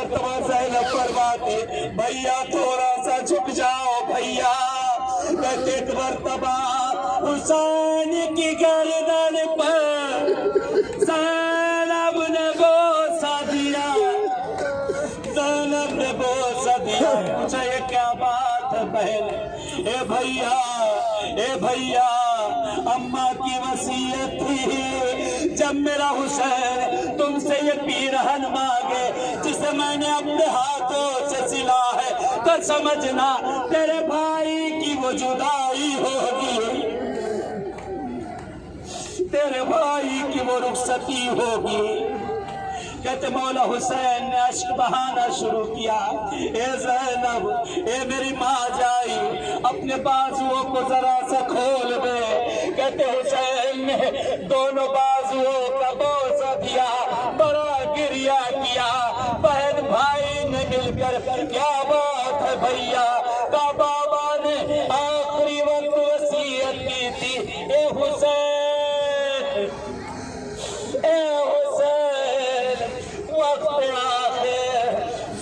مرتبہ زینب فرماتی بھیا تھوڑا سا جھک جاؤ بھیا. کہتے ایک مرتبہ حسین کی گردن پر زینب نے بوسہ دیا. زینب نے بوسہ دیا. پوچھا یہ کیا بات ہے بہن؟ اے بھیا اماں کی وصیت تھی جب میرا حسین تم سے یہ پیرہن مانگے جسے میں نے اپنے ہاتھوں سے سلا ہے تو سمجھنا تیرے بھائی کی وہ جدائی ہوگی, تیرے بھائی کی وہ رخصتی ہوگی. کہتے مولا حسین نے اشک بہانا شروع کیا. اے زینب, اے میری ماں جائی, اپنے بازوؤں کو ذرا سا کھول دے. کہتے حسین نے دونوں بازوؤں کا بوسہ دیا, بڑا گریہ کیا. بہن بھائی نے مل کر کیا بات ہے بھیا, کا بابا نے آخری وقت وصیت کی تھی. اے حسین, اے حسین, وقت آخر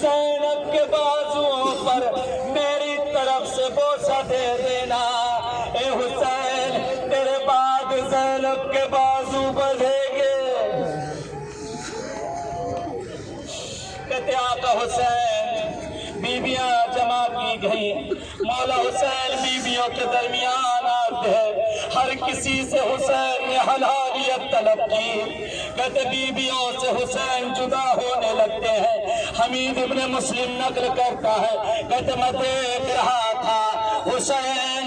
زینب کے بازوؤں پر میری طرف سے بوسہ دے دینا. اے حسین, تیرے بعد زینب کے بازو بڑھیں گے. کہتے آقا حسین بیویاں جمع کی گئی. مولا حسین بیویوں کے درمیان آتے ہیں. ہر کسی سے حسین نے حلالیت طلب کی. کہتے بیویوں سے حسین جدا ہونے لگتے ہیں. حمید ابن مسلم نقل کرتا ہے, کہتے میں دیکھ رہا تھا حسین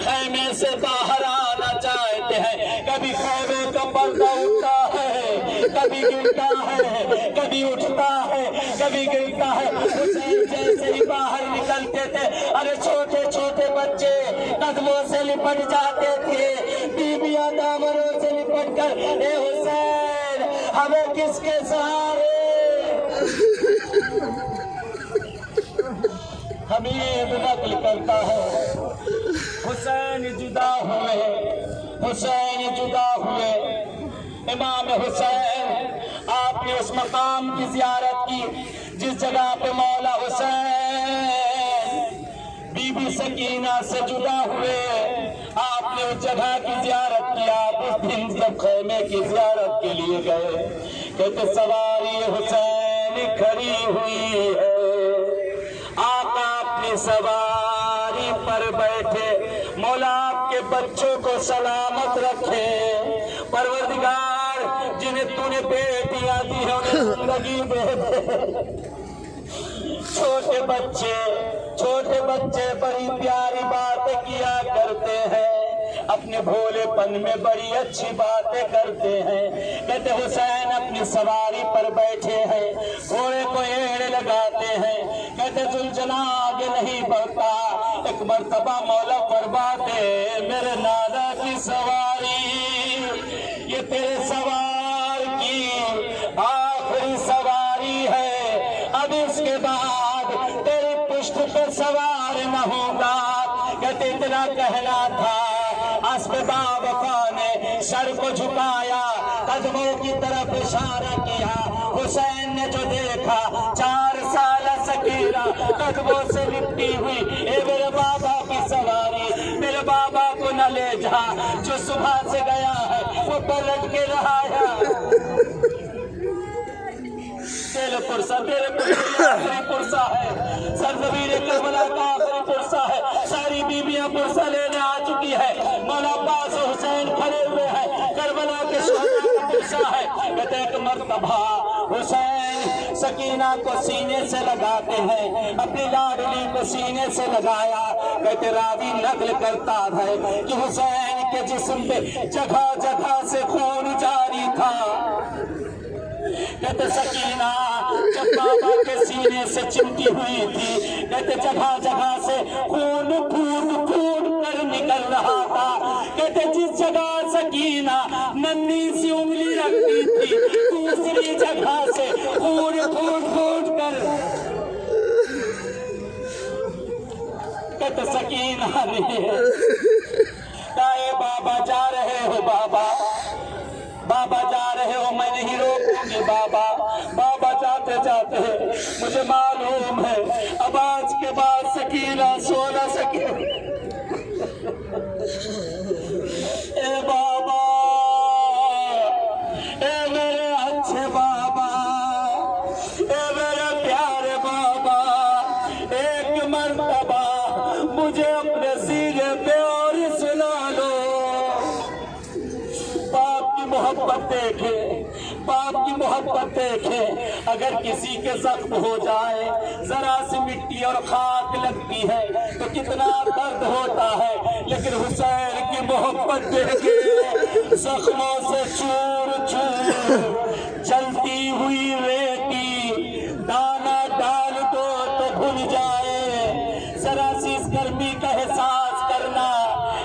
خیمے سے باہر آنا چاہتے ہیں. کبھی خیمے کا پردہ اٹھتا ہے, کبھی گرتا ہے, کبھی اٹھتا ہے, کبھی گرتا ہے. حسین جیسے ہی باہر نکلتے تھے, ارے چھوٹے چھوٹے بچے قدموں سے لپٹ جاتے تھے, بیویاں دامنوں سے لپٹ کر اے حسین ہمیں کس کے سہارے. حمید نقل کرتا ہے حسین جدا ہوئے. امام حسین آپ نے اس مقام کی زیارت کی جس جگہ پہ مولا حسین بی بی سکینہ سے جدا ہوئے. آپ نے اس جگہ کی زیارت کیا. اس دن جب خیمے کی زیارت کے لیے گئے, کہتے سواری حسین کھڑی ہوئی ہے. آقا اپنی سواری پر بیٹھے. مولا آپ کے بچوں کو سلامت رکھے. پروردگار جنہیں تو نے بیٹیاں دی ہیں انہیں زندگی دے دے. چھوٹے بچے بڑی پیاری باتیں کیا کرتے ہیں, اپنے بھولے پن میں بڑی اچھی باتیں کرتے ہیں. کہتے حسین اپنی سواری پر بیٹھے ہیں, گھوڑے کو ایڑ لگاتے ہیں. کہتے زلجنا آگے نہیں بڑھتا. ایک مرتبہ مولا فرماتے میرے نانا کی سواری یہ تیرے سوار کی آخری سواری ہے, اب اس کے بعد تیری پشت پہ سوار نہ ہوگا. کہتے اتنا کہنا تھا, اسب باوفا نے سر کو جھکایا, قدموں کی طرف اشارہ کیا. حسین نے جو دیکھا 4 سال سکینہ قدموں سے لپٹی ہوئی. اے میرے بابا کی سواری, میرے بابا کو نہ لے جا, جو صبح سے گیا ہے وہ پلٹ کے رہا ہے. تیرے پرسہ ہے, سرزمین کربلا کا آخری پرسہ ہے. ساری بیویاں پرسہ لینے آ چکی ہے. مولا عباس حسین کھڑے ہوئے ہیں, کربلا کے شہداء کا پرسہ ہے. کہتے ایک مرتبہ حسین سکینہ کو سینے سے لگاتے ہیں, اپنی لاڈلی کو سینے سے لگایا. کہتے راوی نقل کرتا ہے کہ حسین کے جسم پہ جگہ جگہ سے خون جاری تھا. کہتے سکینہ جب بابا کے سینے سے چمٹی ہوئی تھی, کہتے جگہ جگہ سے خون پھوٹ کر نکل رہا تھا. کہتے جس جگہ سکینہ ننھی سی انگلی رکھتی تھی دوسری جگہ سے خون پھوٹ کر. کہتے سکینہ نے کہا بابا جا رہے ہو, بابا جا رہے ہو, میں نہیں روکوں گی. بابا جاتے جاتے مجھے معلوم ہے اب آج کے بعد سکینہ سو نہ سکے۔ اے بابا، اے میرے اچھے بابا، اے میرے پیارے بابا، ایک مرتبہ مجھے اپنے سینے پہ اور سنا لو۔ باپ کی محبت دیکھے، باپ کی محبت دیکھے، اگر کسی کے زخم ہو جائے، ذرا سی مٹی اور خاک لگتی ہے تو کتنا درد ہوتا ہے، لیکن حسین کی محبت دیکھے، زخموں سے چور چور جلتی ہوئی ریتی دانا ڈال دو تو بھول جائے، ذرا سی اس گرمی کا احساس کرنا۔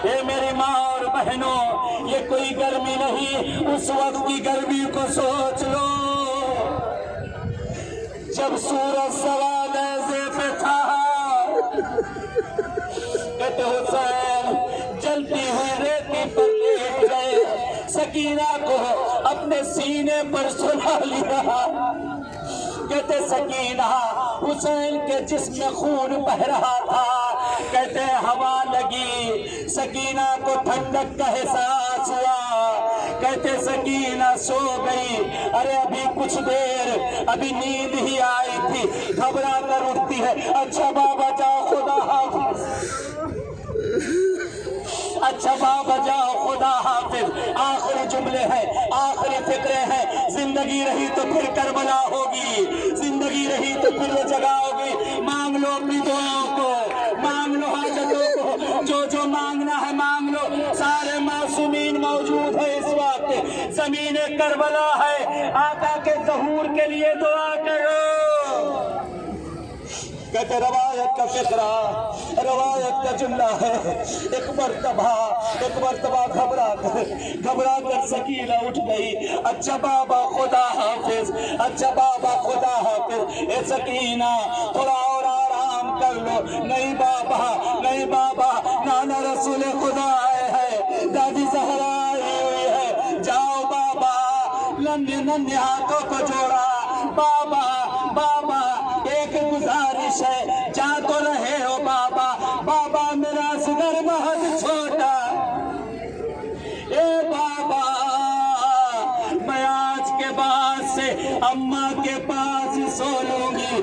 اے میری ماں اور بہنوں، یہ کوئی گرمی نہیں، اس وقت کی گرمی کو سوچ لو جب سورج سوا نیزے پہ تھا۔ کہتے حسین جلتی ہوئی ریتی پر لیٹ گئے، سکینہ کو اپنے سینے پر سلا لیا۔ کہتے سکینہ حسین کے جسم میں خون بہ رہا تھا، کہتے ہوا لگی، سکینہ کو ٹھنڈک کا احساس ہوا، کہتے سکینہ سو گئی۔ ارے ابھی کچھ دیر، ابھی نیند ہی آئی تھی، گھبرا کر اٹھتی ہے، اچھا بابا جاؤ خدا حافظ، اچھا بابا جاؤ خدا حافظ۔ آخری جملے ہیں، آخری فکرے ہیں، زندگی رہی تو پھر کربلا ہوگی، زندگی رہی تو پھر وہ جگہ ہوگی، مانگ لو اپنی دعاؤں کو، مانگ لو حاجتوں کو، جو مانگنا ہے مانگ لو۔ سارے معصومین موجود ہیں اس وقت، زمین کربلا ہے، آقا کے ظہور کے لیے دعا کرو۔ کہتے روایت کا فقرہ، روایت کا جملہ ہے، ایک مرتبہ گھبرا کر سکینہ اٹھ گئی، اچھا بابا خدا حافظ، اچھا بابا خدا حافظ۔ اے سکینہ تھوڑا اور آرام کر لو۔ نہیں بابا، نہیں بابا، نانا رسول خدا آئے ہیں، دادی زہرا آئی ہوئی ہے، جاؤ بابا۔ ننھے ہاتھوں کو جوڑا، بابا بابا ایک گزارش ہے، جا تو رہے ہو بابا، بابا میرا صدر بہت چھوٹا، اے بابا میں آج کے بعد سے اماں کے پاس سو لوں گی،